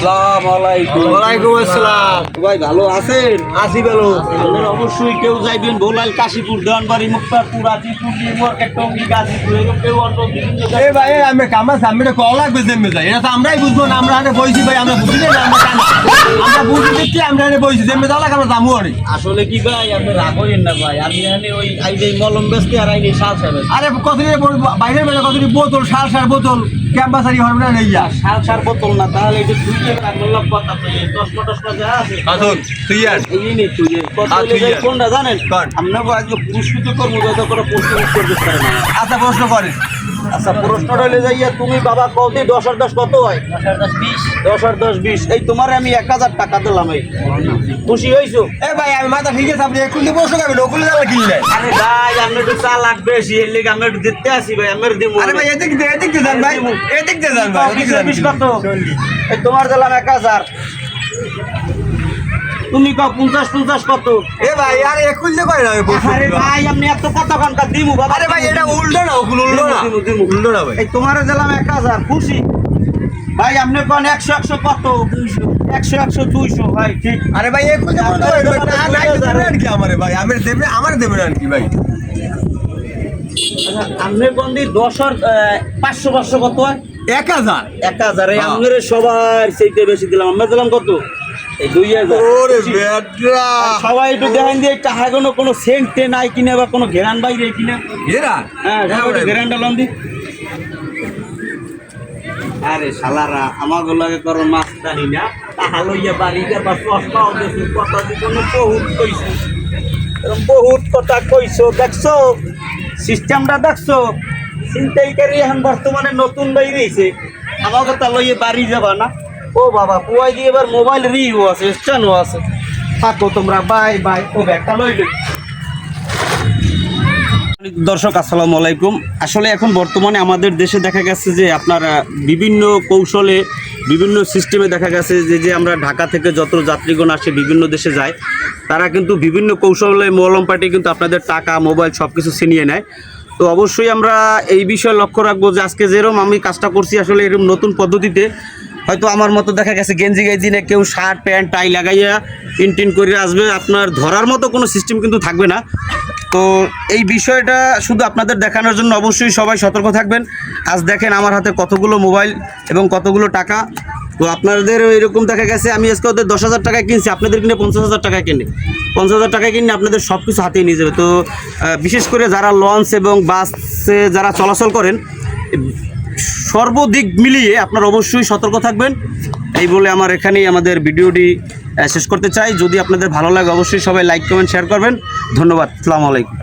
আসসালামু আলাইকুম। ওয়ালাইকুম আসসালাম। ভাই ভালো আছেন? আসি ভালো। আপনারা অবশ্যই কেউ যাইবেন ভোলাইল, কাশীপুর, দেওয়ানবাড়ি, মুক্তারপুর, আজিপুর, নিউমার্কেট, টঙ্গী, গাজীপুর, এরকম কেউ অন্য বিভিন্ন এই জায়গায় ভাই আমি কামা সামনে কল লাগবে জেমে যাই। এটা তো আমরাই বুঝবো না, আমরা আগে বইছি ভাই, আমরা বুঝি না আমরা কেন। আমরা বুঝি দেখছি আমরা এনে বইছি জেমে যাওয়া লাগে আমরা জামু আরে। আসলে কি ভাই আপনি রাগ করেন না ভাই, আমি এখানে ওই আইডি মলম বেচতে আর আইডি শাল সাহেব আরে কতদিন বাইরের বেলা কতদিন বোতল সার বোতল ক্যাম্পাসারি হবে না নেই যা। শাল বোতল না, তাহলে এটা তুই রাখলাম কথা তো চশমা টশমা যা আছে আসুন তুই আর এই নেই তুই কোনটা জানেন? আপনাকে আজকে পুরস্কৃত করবো যত করে প্রশ্ন করতে পারে না। আচ্ছা প্রশ্ন করে। আচ্ছা প্রশ্নটা হলে যাইয়া তুমি বাবা কত 10 আর 10 কত হয়? 10 আর 10 20। এই তোমার আমি 1000 টাকা দিলাম। এই খুশি হইছো? এ ভাই আমি মাথা ঠিক আছে, আপনি এখন দিয়ে প্রশ্ন করবেন ওগুলো জানা কিনলে। আরে ভাই আমি একটু চালাক বেশি, এর লিগে আমি একটু দিতে আসি ভাই, আমি দিব। আরে ভাই এদিক দিয়ে যান ভাই, এদিক দিয়ে যান ভাই। 20 কত? এই তোমার দিলাম 1000। তুমি কও 50 কত? এ ভাই আরে এখন দিয়ে কই না আরে ভাই আমি এত কত ঘন্টা দিমু বাবা। আরে ভাই এটা উল্টো না, ওগুলো উল্টো না, দিমু। উল্টো না ভাই। এই তোমার দিলাম 1000 খুশি ভাই। আপনি কোন 100 কত? 100 200 ভাই ঠিক। আরে ভাই এখন যে বলতে ভাই না দেবেন কি আমারে ভাই, আমার দেবেন আর কি ভাই। আচ্ছা আপনি কোন দি 10 আর 500 কত হয়? 1000 1000। এই আমগরে সবার চাইতে বেশি দিলাম। আমরা দিলাম কত? এই 2000। ওরে বেডরা সবাই একটু দেখেন দিয়ে টাকা কোনো সেন্টে নাই কিনা বা কোনো ঘেরান বাইরে কিনা। এরা হ্যাঁ ঘেরানটা লন দি। আরে শালারা আমার লাগে করো মাছ দানি না, তাহা লইয়া বাড়ি যাবার চশমাও দেখছি, কথা দিতে বহুত কইছো, এরকম বহুত কথা কইছো। দেখছো সিস্টেমটা দেখছো? চিন্তাইকারী এখন বর্তমানে নতুন বাইরেছে, আমার কথা লইয়ে বাড়ি যাবা না। ও বাবা পুয়াই দিয়ে এবার মোবাইল রিও আছে, স্ট্যান্ডও আছে। থাকো তোমরা, বাই বাই। ও ব্যাগটা লইলে। দর্শক আসসালামু আলাইকুম। আসলে এখন বর্তমানে আমাদের দেশে দেখা গেছে যে আপনার বিভিন্ন কৌশলে বিভিন্ন সিস্টেমে দেখা গেছে যে আমরা ঢাকা থেকে যত যাত্রীগণ আসে বিভিন্ন দেশে যায়, তারা কিন্তু বিভিন্ন কৌশলে মলম পার্টি কিন্তু আপনাদের টাকা মোবাইল সব কিছু ছিনিয়ে নেয়। তো অবশ্যই আমরা এই বিষয়ে লক্ষ্য রাখবো যে আজকে যেরকম আমি কাজটা করছি আসলে এরকম নতুন পদ্ধতিতে হয়তো আমার মতো দেখা গেছে গেঞ্জি গাইজি না, কেউ শার্ট প্যান্ট টাই লাগাইয়া টিন করে আসবে, আপনার ধরার মতো কোনো সিস্টেম কিন্তু থাকবে না। তো এই বিষয়টা শুধু আপনাদের দেখানোর জন্য অবশ্যই সবাই সতর্ক থাকবেন। আজ দেখেন আমার হাতে কতগুলো মোবাইল এবং কতগুলো টাকা। তো আপনাদের এরকম দেখা গেছে আমি আজকে ওদের 10,000 টাকায় কিনছি, আপনাদের কিনে 50,000 টাকায় কিনে 50,000 টাকায় কিনে আপনাদের সব কিছু হাতেই নিয়ে যাবে। তো বিশেষ করে যারা লঞ্চ এবং বাসে যারা চলাচল করেন সর্বদিক মিলিয়ে আপনারা অবশ্যই সতর্ক থাকবেন। এই বলে আমার এখানেই আমাদের ভিডিওটি শেষ করতে চাই। যদি আপনাদের ভালো লাগে অবশ্যই সবাই লাইক কমেন্ট শেয়ার করবেন। ধন্যবাদ। আসসালামু আলাইকুম।